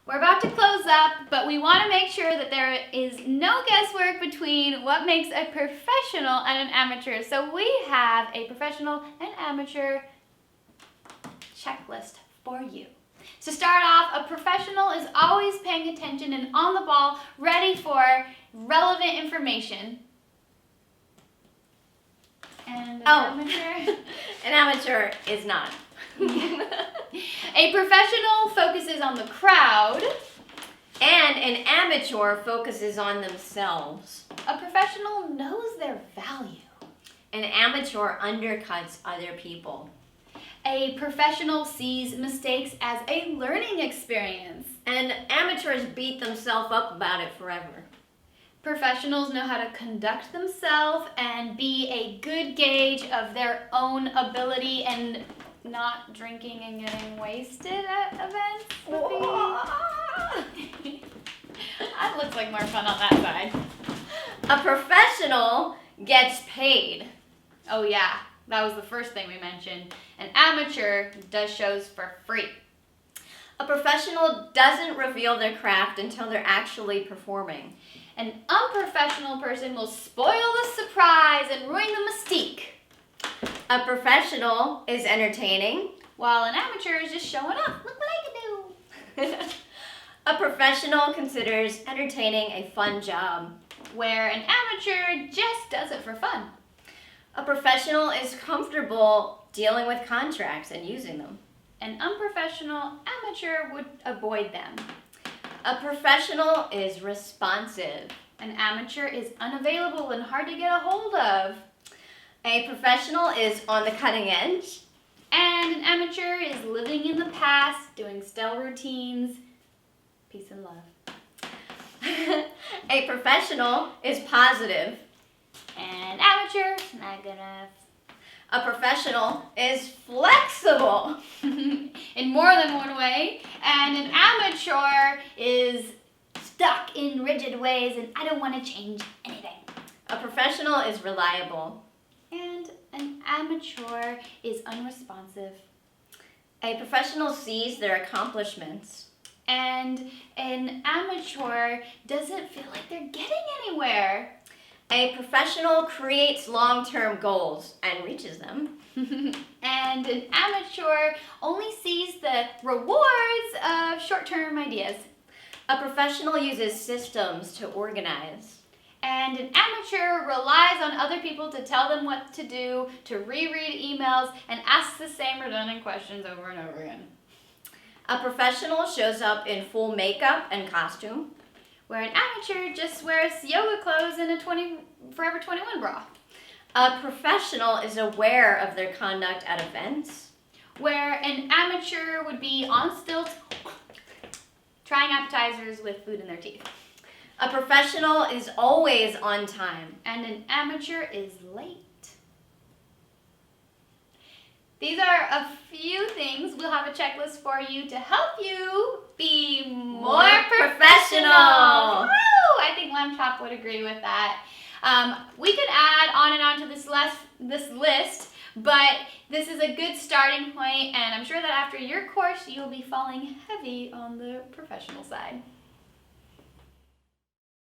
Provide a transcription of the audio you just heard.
We're about to close up, but we want to make sure that there is no guesswork between what makes a professional and an amateur. So we have a professional and amateur checklist for you. To start off, a professional is always paying attention and on the ball, ready for relevant information. And an amateur? An amateur is not. A professional focuses on the crowd. And an amateur focuses on themselves. A professional knows their value. An amateur undercuts other people. A professional sees mistakes as a learning experience. And amateurs beat themselves up about it forever. Professionals know how to conduct themselves and be a good gauge of their own ability, and not drinking and getting wasted at events would be... That looks like more fun on that side. A professional gets paid. Oh yeah, that was the first thing we mentioned. An amateur does shows for free. A professional doesn't reveal their craft until they're actually performing. An unprofessional person will spoil the surprise and ruin the mystique. A professional is entertaining, while an amateur is just showing off. Look what I can do. A professional considers entertaining a fun job, where an amateur just does it for fun. A professional is comfortable dealing with contracts and using them. An unprofessional amateur would avoid them. A professional is responsive. An amateur is unavailable and hard to get a hold of. A professional is on the cutting edge. And an amateur is living in the past, doing stale routines. Peace and love. A professional is positive. And amateur, not good enough. A professional is flexible. In more than one way. And an amateur is stuck in rigid ways and I don't want to change anything. A professional is reliable. And an amateur is unresponsive. A professional sees their accomplishments. And an amateur doesn't feel like they're getting anywhere. A professional creates long-term goals and reaches them. And an amateur only sees the rewards of short-term ideas. A professional uses systems to organize. And an amateur relies on other people to tell them what to do, to reread emails, and ask the same redundant questions over and over again. A professional shows up in full makeup and costume, where an amateur just wears yoga clothes and a Forever 21 bra. A professional is aware of their conduct at events, where an amateur would be on stilts trying appetizers with food in their teeth. A professional is always on time, and an amateur is late. These are a few things. We'll have a checklist for you to help you be more professional. Woo! I think Lamb Chop would agree with that. We could add on and on to this list, but this is a good starting point, and I'm sure that after your course, you'll be falling heavy on the professional side.